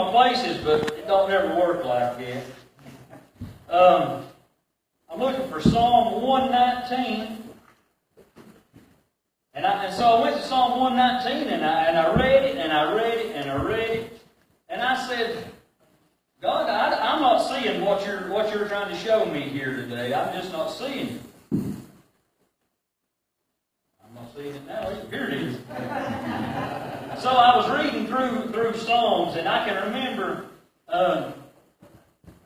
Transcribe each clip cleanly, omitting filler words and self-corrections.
my places, but it don't never work like that. I'm looking for Psalm 119. And so I went to Psalm 119 and I read it and I read it and I read it. And I said, God, I'm not seeing what you're trying to show me here today. I'm just not seeing it. I'm not seeing it now. Here it is. So I was reading through Psalms, and I can remember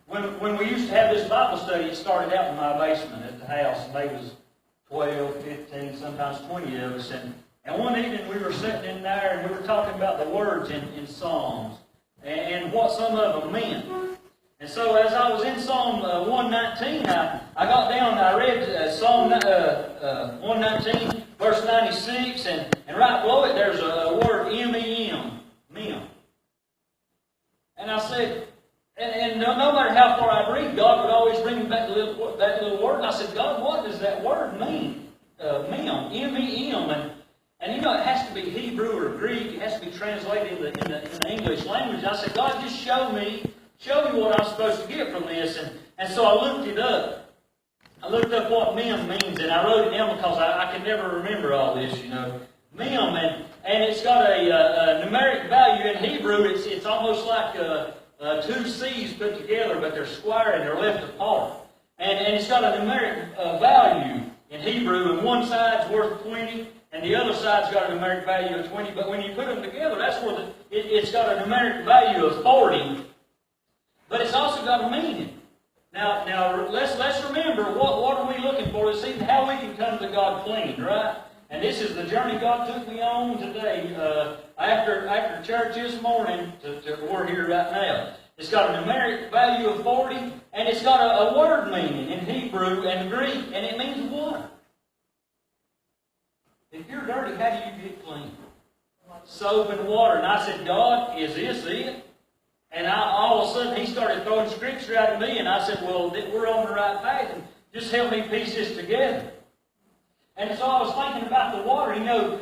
when we used to have this Bible study. It started out in my basement at the house, and there was 12, 15, sometimes 20 of us. And one evening we were sitting in there, and we were talking about the words in Psalms and what some of them meant. And so as I was in Psalm 119, I got down and I read Psalm 119, verse 96, and right below it there's a word M-E-M, mem. And I said, and no matter how far I'd read, God would always bring me back to that little word. And I said, God, what does that word mean? Mem, M-E-M. And you know, it has to be Hebrew or Greek. It has to be translated in the English language. And I said, God, just show me what I'm supposed to get from this. And so I looked it up. I looked up what mem means, and I wrote it down because I can never remember all this, you know. Mem, and it's got a numeric value in Hebrew. It's almost like two C's put together, but they're square and they're left apart. And it's got a numeric value in Hebrew, and one side's worth 20, and the other side's got a numeric value of 20. But when you put them together, that's where it's got a numeric value of 40. But it's also got a meaning. Now let's remember what are we looking for to see how we can come to God clean, right? And this is the journey God took me on today after church this morning to we're here right now. It's got a numeric value of 40, and it's got a word meaning in Hebrew and Greek, and it means water. If you're dirty, how do you get clean? Soap and water. And I said, God, is this it? And all of a sudden, He started throwing scripture out at me, and I said, well, we're on the right path, and just help me piece this together. And so I was thinking about the water. You know,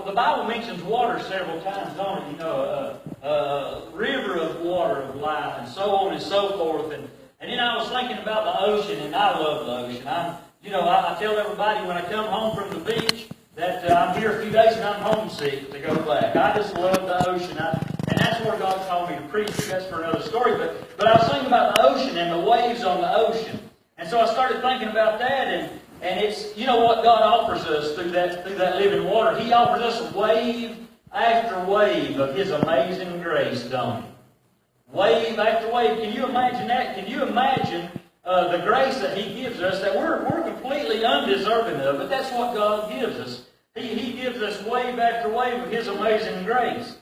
the Bible mentions water several times, don't it? You know, river of water of life, and so on and so forth. And then I was thinking about the ocean, and I love the ocean. I tell everybody when I come home from the beach that I'm here a few days and I'm homesick to go back. I just love the ocean. And that's where God called me to preach. That's for another story. But I was thinking about the ocean and the waves on the ocean. And so I started thinking about that, and it's, you know what God offers us through that living water. He offers us wave after wave of His amazing grace, don't He? Wave after wave. Can you imagine that? Can you imagine the grace that He gives us that we're completely undeserving of? But that's what God gives us. He gives us wave after wave of His amazing grace.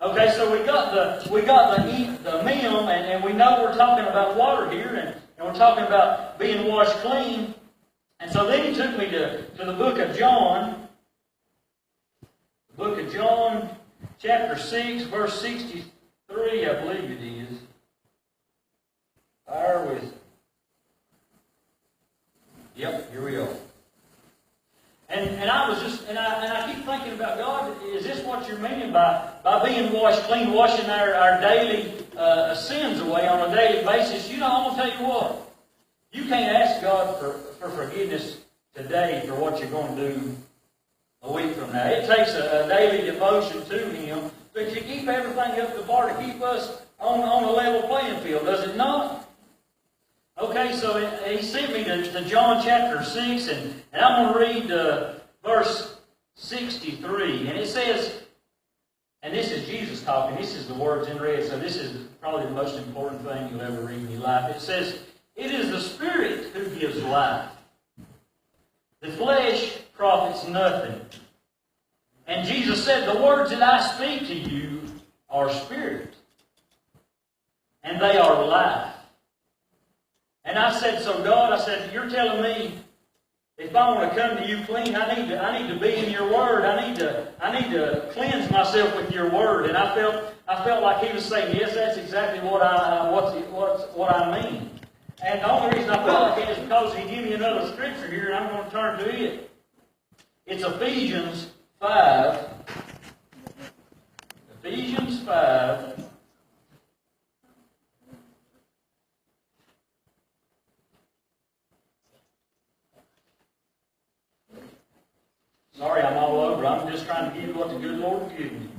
Okay, so we got the mem, and we know we're talking about water here, and we're talking about being washed clean. And so then He took me to the book of John. The book of John, chapter 6, verse 63, I believe it is. Fire with it. Yep, here we are. And I was just, and I keep thinking about, God, is this what you're meaning by being washed clean, washing our daily sins away on a daily basis? You know, I'm going to tell you what. You can't ask God for forgiveness today for what you're going to do a week from now. It takes a daily devotion to Him, but you keep everything up to bar to keep us on a level playing field, does it not? Okay, so He sent me to John chapter 6, and I'm going to read verse 63. And it says, and this is Jesus talking, this is the words in red, so this is probably the most important thing you'll ever read in your life. It says, it is the Spirit who gives life. The flesh profits nothing. And Jesus said, the words that I speak to you are spirit, and they are life. And I said, so God, I said, you're telling me if I want to come to you clean, I need to be in your Word. I need to cleanse myself with your Word. And I felt like He was saying, yes, that's exactly what I mean. And the only reason I felt like it is because He gave me another scripture here, and I'm going to turn to it. It's Ephesians 5. Ephesians 5. Sorry, I'm all over. I'm just trying to give you what the good Lord has given me.